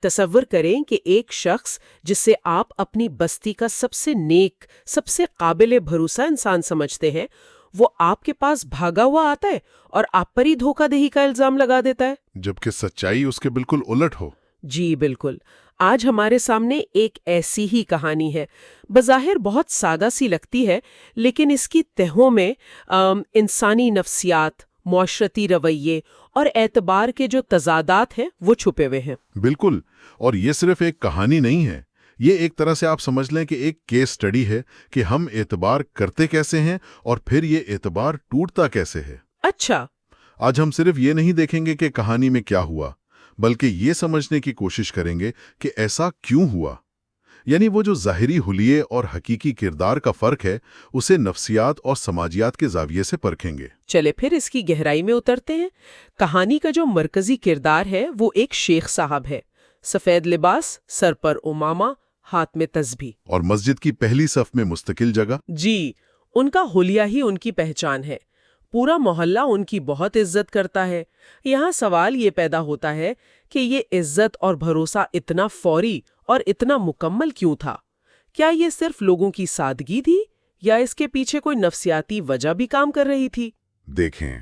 تصور کریں کہ ایک شخص جس سے آپ اپنی بستی کا سب سے نیک، سب سے قابل بھروسہ انسان سمجھتے ہیں، وہ آپ کے پاس بھاگا ہوا آتا ہے اور آپ پر ہی دھوکہ دہی کا الزام لگا دیتا ہے، جبکہ سچائی اس کے بالکل الٹ ہو۔ جی بالکل۔ آج ہمارے سامنے ایک ایسی ہی کہانی ہے، بظاہر بہت سادہ سی لگتی ہے، لیکن اس کی تہوں میں انسانی نفسیات، معاشرتی رویے اور اعتبار کے جو تضادات ہیں وہ چھپے ہوئے ہیں۔ بالکل، اور یہ صرف ایک کہانی نہیں ہے، یہ ایک طرح سے آپ سمجھ لیں کہ ایک کیس سٹڈی ہے کہ ہم اعتبار کرتے کیسے ہیں اور پھر یہ اعتبار ٹوٹتا کیسے ہے۔ اچھا۔ آج ہم صرف یہ نہیں دیکھیں گے کہ کہانی میں کیا ہوا، بلکہ یہ سمجھنے کی کوشش کریں گے کہ ایسا کیوں ہوا، یعنی وہ جو ظاہری حلیے اور حقیقی کردار کا فرق ہے، اسے نفسیات اور سماجیات کے زاویے سے پرکھیں گے۔ چلے پھر اس کی گہرائی میں اترتے ہیں۔ کہانی کا جو مرکزی کردار ہے وہ ایک شیخ صاحب ہے، سفید لباس، سر پر عمامہ، ہاتھ میں تسبیح، اور مسجد کی پہلی صف میں مستقل جگہ۔ جی، ان کا حلیہ ہی ان کی پہچان ہے، پورا محلہ ان کی بہت عزت کرتا ہے۔ یہاں سوال یہ پیدا ہوتا ہے کہ یہ عزت اور بھروسہ اتنا فوری اور اتنا مکمل کیوں تھا؟ کیا یہ صرف لوگوں کی سادگی تھی یا اس کے پیچھے کوئی نفسیاتی وجہ بھی کام کر رہی تھی؟ دیکھیں،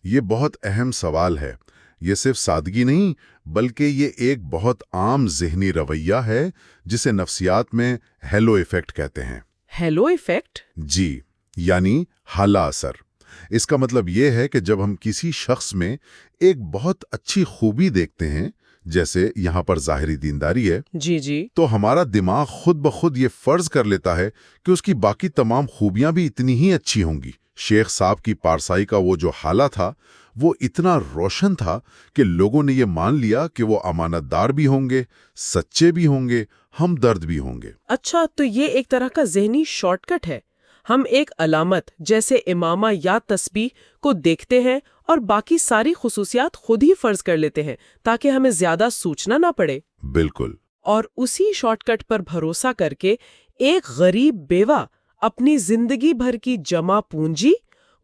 یہ بہت اہم سوال ہے۔ یہ صرف سادگی نہیں، بلکہ یہ ایک بہت عام ذہنی رویہ ہے جسے نفسیات میں ہیلو ایفیکٹ کہتے ہیں۔ Halo effect? جی، یعنی حالہ اثر۔ اس کا مطلب یہ ہے کہ جب ہم کسی شخص میں ایک بہت اچھی خوبی دیکھتے ہیں، جیسے یہاں پر ظاہری دینداری ہے، جی جی، تو ہمارا دماغ خود بخود یہ فرض کر لیتا ہے کہ اس کی باقی تمام خوبیاں بھی اتنی ہی اچھی ہوں گی۔ شیخ صاحب کی پارسائی کا وہ جو حالہ تھا، وہ اتنا روشن تھا کہ لوگوں نے یہ مان لیا کہ وہ امانت دار بھی ہوں گے، سچے بھی ہوں گے، ہمدرد بھی ہوں گے۔ اچھا، تو یہ ایک طرح کا ذہنی شارٹ کٹ ہے۔ ہم ایک علامت جیسے امامہ یا تسبیح کو دیکھتے ہیں اور باقی ساری خصوصیات خود ہی فرض کر لیتے ہیں تاکہ ہمیں زیادہ سوچنا نہ پڑے۔ بالکل۔ اور اسی شارٹ کٹ پر بھروسہ کر کے ایک غریب بیوہ اپنی زندگی بھر کی جمع پونجی،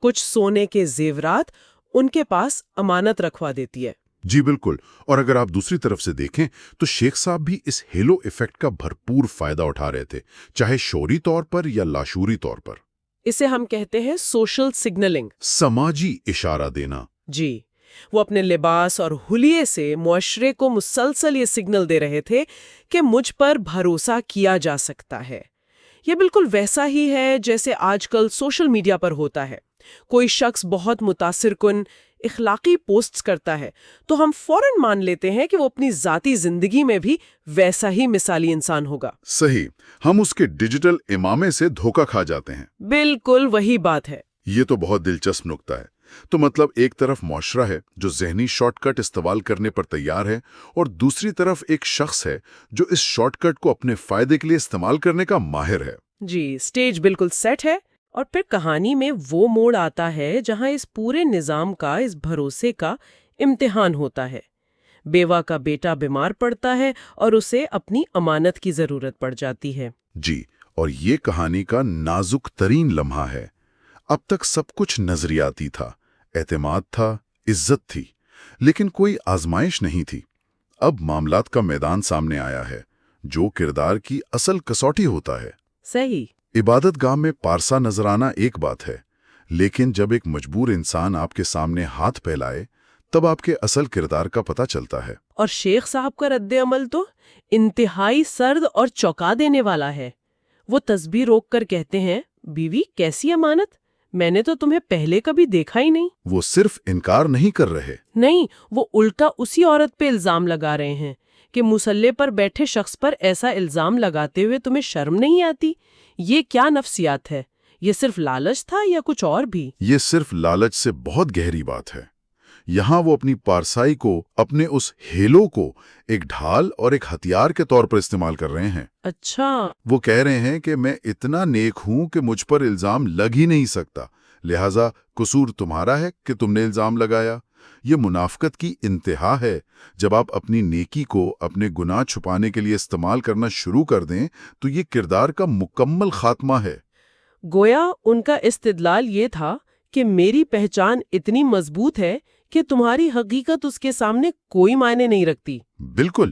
کچھ سونے کے زیورات ان کے پاس امانت رکھوا دیتی ہے۔ جی بالکل، اور اگر آپ دوسری طرف سے دیکھیں تو شیخ صاحب بھی اس ہیلو ایفیکٹ کا بھرپور فائدہ اٹھا رہے تھے، چاہے شعوری طور پر یا لاشعوری طور پر۔ اسے ہم کہتے ہیں سوشل سگنلنگ، سماجی اشارہ دینا۔ جی، وہ اپنے لباس اور حلیے سے معاشرے کو مسلسل یہ سگنل دے رہے تھے کہ مجھ پر بھروسہ کیا جا سکتا ہے۔ یہ بالکل ویسا ہی ہے جیسے آج کل سوشل میڈیا پر ہوتا ہے۔ کوئی شخص بہت متاثر کن اخلاقی پوسٹس کرتا ہے تو ہم فوراً مان لیتے ہیں کہ وہ اپنی ذاتی زندگی میں بھی ویسا ہی مثالی انسان ہوگا۔ صحیح، ہم اس کے ڈیجیٹل امامے سے دھوکہ کھا جاتے ہیں۔ بالکل وہی بات ہے۔ یہ تو بہت دلچسپ نکتہ ہے۔ تو مطلب ایک طرف معاشرہ ہے جو ذہنی شارٹ کٹ استعمال کرنے پر تیار ہے، اور دوسری طرف ایک شخص ہے جو اس شارٹ کٹ کو اپنے فائدے کے لیے استعمال کرنے کا ماہر ہے۔ جی، سٹیج بالکل سیٹ ہے، اور پھر کہانی میں وہ موڑ آتا ہے جہاں اس پورے نظام کا، اس بھروسے کا امتحان ہوتا ہے۔ بیوہ کا بیٹا بیمار پڑتا ہے اور اسے اپنی امانت کی ضرورت پڑ جاتی ہے۔ جی، اور یہ کہانی کا نازک ترین لمحہ ہے۔ اب تک سب کچھ نظریاتی تھا، اعتماد تھا، عزت تھی، لیکن کوئی آزمائش نہیں تھی۔ اب معاملات کا میدان سامنے آیا ہے، جو کردار کی اصل کسوٹی ہوتا ہے۔ صحیح۔ عبادت گاہ میں پارسا نظر آنا ایک بات ہے، لیکن جب ایک مجبور انسان آپ کے سامنے ہاتھ پھیلائے، تب آپ کے اصل کردار کا پتہ چلتا ہے۔ اور شیخ صاحب کا رد عمل تو انتہائی سرد اور چونکا دینے والا ہے۔ وہ تسبیح روک کر کہتے ہیں، بیوی کیسی امانت؟ میں نے تو تمہیں پہلے کبھی دیکھا ہی نہیں۔ وہ صرف انکار نہیں کر رہے، نہیں، وہ الٹا اسی عورت پہ الزام لگا رہے ہیں کہ مصلی پر بیٹھے شخص پر ایسا الزام لگاتے ہوئے تمہیں شرم نہیں آتی؟ یہ کیا نفسیات ہے؟ یہ صرف لالچ تھا یا کچھ اور بھی؟ یہ صرف لالچ سے بہت گہری بات ہے۔ یہاں وہ اپنی پارسائی کو، اپنے اس ہیلو کو ایک ڈھال اور ایک ہتھیار کے طور پر استعمال کر رہے ہیں۔ اچھا، وہ کہہ رہے ہیں کہ میں اتنا نیک ہوں کہ مجھ پر الزام لگ ہی نہیں سکتا، لہٰذا قصور تمہارا ہے کہ تم نے الزام لگایا۔ یہ منافقت کی انتہا ہے۔ جب آپ اپنی نیکی کو اپنے گناہ چھپانے کے لیے استعمال کرنا شروع کر دیں تو یہ کردار کا مکمل خاتمہ ہے۔ گویا ان کا استدلال یہ تھا کہ میری پہچان اتنی مضبوط ہے کہ تمہاری حقیقت اس کے سامنے کوئی معنی نہیں رکھتی۔ بالکل،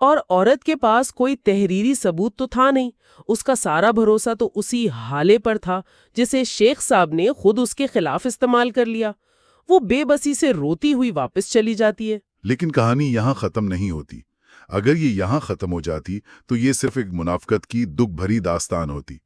اور عورت کے پاس کوئی تحریری ثبوت تو تھا نہیں، اس کا سارا بھروسہ تو اسی حالے پر تھا جسے شیخ صاحب نے خود اس کے خلاف استعمال کر لیا۔ وہ بے بسی سے روتی ہوئی واپس چلی جاتی ہے۔ لیکن کہانی یہاں ختم نہیں ہوتی۔ اگر یہ یہاں ختم ہو جاتی تو یہ صرف ایک منافقت کی دکھ بھری داستان ہوتی،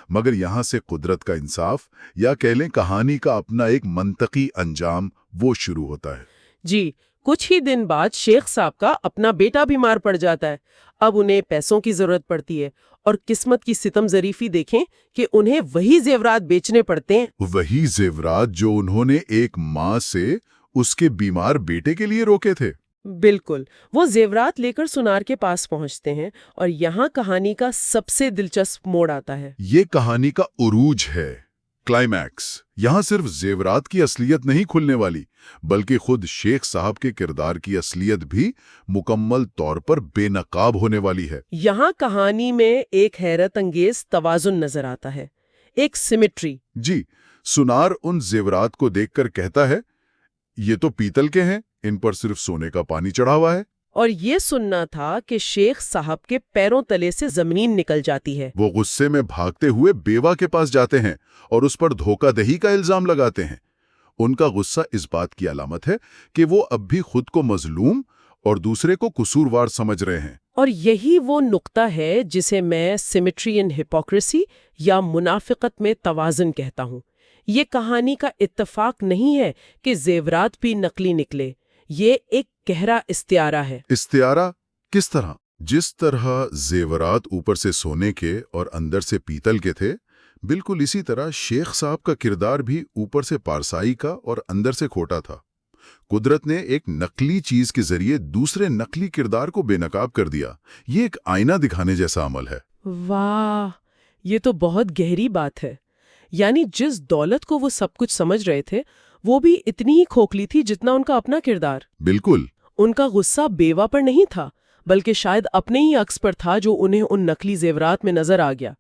مگر یہاں سے قدرت کا انصاف، یا کہہ لیں کہانی کا اپنا ایک منطقی انجام، وہ شروع ہوتا ہے۔ جی، کچھ ہی دن بعد شیخ صاحب کا اپنا بیٹا بیمار پڑ جاتا ہے۔ اب انہیں پیسوں کی ضرورت پڑتی ہے، اور قسمت کی ستم ظریفی دیکھیں کہ انہیں وہی زیورات بیچنے پڑتے ہیں۔ وہی زیورات جو انہوں نے ایک ماں سے اس کے بیمار بیٹے کے لیے روکے تھے۔ بالکل، وہ زیورات لے کر سنار کے پاس پہنچتے ہیں، اور یہاں کہانی کا سب سے دلچسپ موڑ آتا ہے۔ یہ کہانی کا عروج ہے، کلائمیکس۔ یہاں صرف زیورات کی اصلیت نہیں کھلنے والی، بلکہ خود شیخ صاحب کے کردار کی اصلیت بھی مکمل طور پر بے نقاب ہونے والی ہے۔ یہاں کہانی میں ایک حیرت انگیز توازن نظر آتا ہے، ایک سیمیٹری۔ جی، سنار ان زیورات کو دیکھ کر کہتا ہے، یہ تو پیتل کے ہیں، ان پر صرف سونے کا پانی چڑھا ہوا ہے۔ اور یہ سننا تھا کہ شیخ صاحب کے پیروں تلے سے زمین نکل جاتی ہے۔ وہ غصے میں بھاگتے ہوئے بیوہ کے پاس جاتے ہیں اور اس پر دھوکہ دہی کا الزام لگاتے ہیں۔ ان کا غصہ اس بات کی علامت ہے کہ وہ اب بھی خود کو مظلوم اور دوسرے کو قصوروار سمجھ رہے ہیں۔ اور یہی وہ نقطہ ہے جسے میں سیمیٹری ان ہپوکریسی یا منافقت میں توازن کہتا ہوں۔ یہ کہانی کا اتفاق نہیں ہے کہ زیورات بھی نقلی نکلے، یہ ایک گہرا استعارہ ہے۔ استعارہ کس طرح؟ جس طرح زیورات اوپر سے سونے کے اور اندر سے پیتل کے تھے، بالکل اسی طرح شیخ صاحب کا کردار بھی اوپر سے پارسائی کا اور اندر سے کھوٹا تھا۔ قدرت نے ایک نقلی چیز کے ذریعے دوسرے نقلی کردار کو بے نقاب کر دیا۔ یہ ایک آئینہ دکھانے جیسا عمل ہے۔ واہ، یہ تو بہت گہری بات ہے۔ یعنی جس دولت کو وہ سب کچھ سمجھ رہے تھے، وہ بھی اتنی ہی کھوکھلی تھی جتنا ان کا اپنا کردار۔ بالکل۔ ان کا غصہ بیوہ پر نہیں تھا، بلکہ شاید اپنے ہی عکس پر تھا جو انہیں ان نقلی زیورات میں نظر آ گیا۔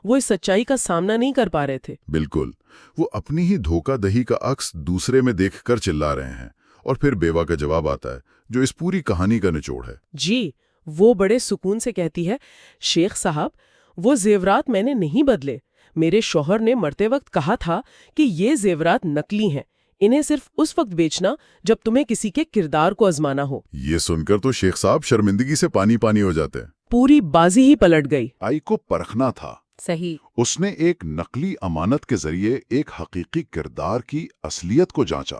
وہ اس سچائی کا سامنا نہیں کر پا رہے تھے۔ بالکل، وہ اپنی ہی دھوکہ دہی کا عکس دوسرے میں دیکھ کر چلا رہے ہیں، اور پھر بیوہ کا جواب آتا ہے جو اس پوری کہانی کا نچوڑ ہے۔ جی، وہ بڑے سکون سے کہتی ہے، شیخ صاحب، وہ زیورات میں نے نہیں بدلے۔ میرے شوہر نے مرتے وقت کہا تھا کہ یہ زیورات نقلی ہیں، انہیں صرف اس وقت بیچنا جب تمہیں کسی کے کردار کو آزمانا ہو۔ یہ سن کر تو شیخ صاحب شرمندگی سے پانی پانی ہو جاتے ہیں۔ پوری بازی ہی پلٹ گئی۔ آئی کو پرکھنا تھا۔ صحیح۔ اس نے ایک نقلی امانت کے ذریعے ایک حقیقی کردار کی اصلیت کو جانچا۔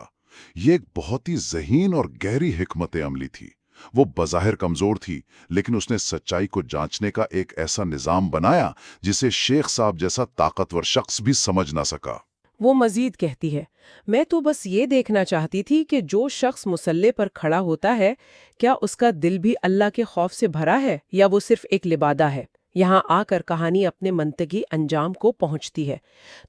یہ ایک بہت ہی ذہین اور گہری حکمت عملی تھی۔ وہ بظاہر کمزور تھی، لیکن اس نے سچائی کو جانچنے کا ایک ایسا نظام بنایا جسے شیخ صاحب جیسا طاقتور شخص بھی سمجھ نہ سکا۔ وہ مزید کہتی ہے، میں تو بس یہ دیکھنا چاہتی تھی کہ جو شخص مسلح پر کھڑا ہوتا ہے، کیا اس کا دل بھی اللہ کے خوف سے بھرا ہے یا وہ صرف ایک لبادہ ہے۔ یہاں آ کر کہانی اپنے منطقی انجام کو پہنچتی ہے۔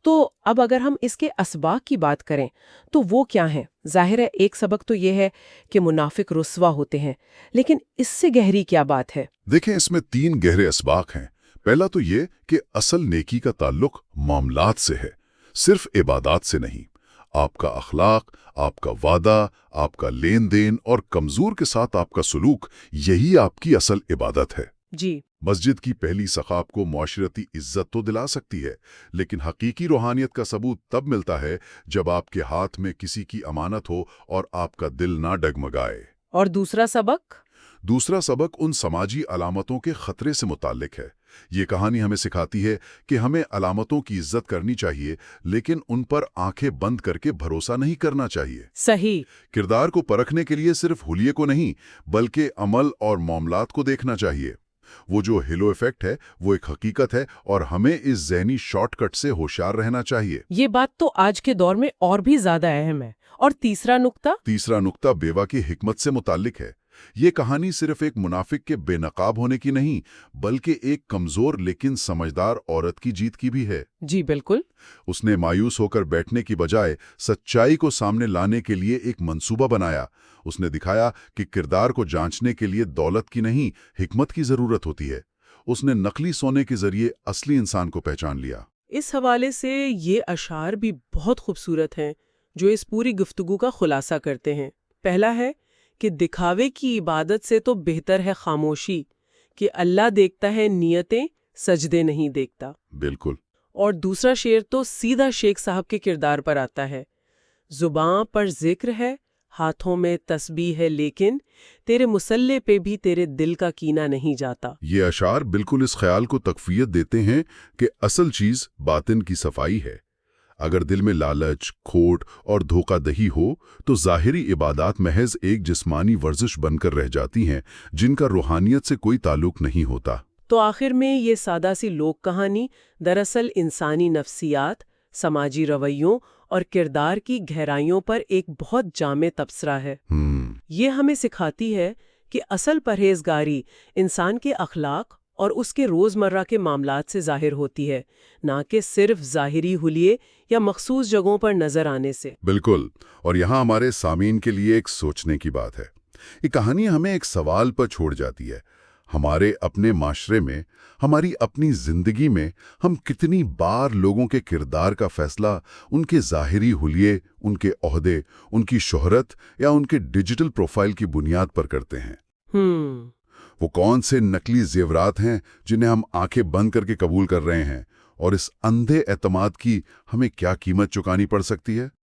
تو اب اگر ہم اس کے اسباق کی بات کریں تو وہ کیا ہیں؟ ظاہر ہے ایک سبق تو یہ ہے کہ منافق رسوا ہوتے ہیں، لیکن اس سے گہری کیا بات ہے؟ دیکھیں، اس میں 3 گہرے اسباق ہیں۔ پہلا تو یہ کہ اصل نیکی کا تعلق معاملات سے ہے، صرف عبادات سے نہیں۔ آپ کا اخلاق، آپ کا وعدہ، آپ کا لین دین اور کمزور کے ساتھ آپ کا سلوک، یہی آپ کی اصل عبادت ہے۔ جی، مسجد کی پہلی صف آپ کو معاشرتی عزت تو دلا سکتی ہے، لیکن حقیقی روحانیت کا ثبوت تب ملتا ہے جب آپ کے ہاتھ میں کسی کی امانت ہو اور آپ کا دل نہ ڈگمگائے۔ اور دوسرا سبق؟ دوسرا سبق ان سماجی علامتوں کے خطرے سے متعلق ہے۔ یہ کہانی ہمیں سکھاتی ہے کہ ہمیں علامتوں کی عزت کرنی چاہیے، لیکن ان پر آنکھیں بند کر کے بھروسہ نہیں کرنا چاہیے۔ صحیح۔ کردار کو پرکھنے کے لیے صرف حلیے کو نہیں، بلکہ عمل اور معاملات کو دیکھنا چاہیے۔ وہ جو ہیلو ایفیکٹ ہے وہ ایک حقیقت ہے، اور ہمیں اس ذہنی شارٹ کٹ سے ہوشیار رہنا چاہیے۔ یہ بات تو آج کے دور میں اور بھی زیادہ اہم ہے۔ اور تیسرا نقطہ بیوہ کی حکمت سے متعلق ہے۔ یہ کہانی صرف ایک منافق کے بے نقاب ہونے کی نہیں، بلکہ ایک کمزور لیکن سمجھدار عورت کی جیت کی بھی ہے۔ جی بالکل۔ اس نے مایوس ہو کر بیٹھنے کی بجائے سچائی کو سامنے لانے کے لیے ایک منصوبہ بنایا۔ اس نے دکھایا کہ کردار کو جانچنے کے لیے دولت کی نہیں، حکمت کی ضرورت ہوتی ہے۔ اس نے نقلی سونے کے ذریعے اصلی انسان کو پہچان لیا۔ اس حوالے سے یہ اشعار بھی بہت خوبصورت ہیں جو اس پوری گفتگو کا خلاصہ کرتے ہیں۔ پہلا ہے کہ دکھاوے کی عبادت سے تو بہتر ہے خاموشی، کہ اللہ دیکھتا ہے نیتیں، سجدے نہیں دیکھتا۔ بالکل۔ اور دوسرا شعر تو سیدھا شیخ صاحب کے کردار پر آتا ہے، زباں پر ذکر ہے، ہاتھوں میں تسبیح ہے، لیکن تیرے مصلے پہ بھی تیرے دل کا کینہ نہیں جاتا۔ یہ اشعار بالکل اس خیال کو تقویت دیتے ہیں کہ اصل چیز باطن کی صفائی ہے۔ اگر دل میں لالچ، کھوٹ اور دھوکہ دہی ہو تو ظاہری عبادات محض ایک جسمانی ورزش بن کر رہ جاتی ہیں جن کا روحانیت سے کوئی تعلق نہیں ہوتا۔ تو آخر میں یہ سادہ سی لوک کہانی دراصل انسانی نفسیات، سماجی رویوں اور کردار کی گہرائیوں پر ایک بہت جامع تبصرہ ہے۔ یہ ہمیں سکھاتی ہے کہ اصل پرہیزگاری انسان کے اخلاق اور اس کے روزمرہ کے معاملات سے ظاہر ہوتی ہے، نہ کہ صرف ظاہری حلیے یا مخصوص جگہوں پر نظر آنے سے۔ بالکل، اور یہاں ہمارے سامعین کے لیے ایک سوچنے کی بات ہے۔ یہ کہانی ہمیں ایک سوال پر چھوڑ جاتی ہے، ہمارے اپنے معاشرے میں، ہماری اپنی زندگی میں ہم کتنی بار لوگوں کے کردار کا فیصلہ ان کے ظاہری حلیے، ان کے عہدے، ان کی شہرت یا ان کے ڈیجیٹل پروفائل کی بنیاد پر کرتے ہیں۔ وہ کون سے نقلی زیورات ہیں جنہیں ہم آنکھیں بند کر کے قبول کر رہے ہیں، اور اس اندھے اعتماد کی ہمیں کیا قیمت چکانی پڑ سکتی ہے؟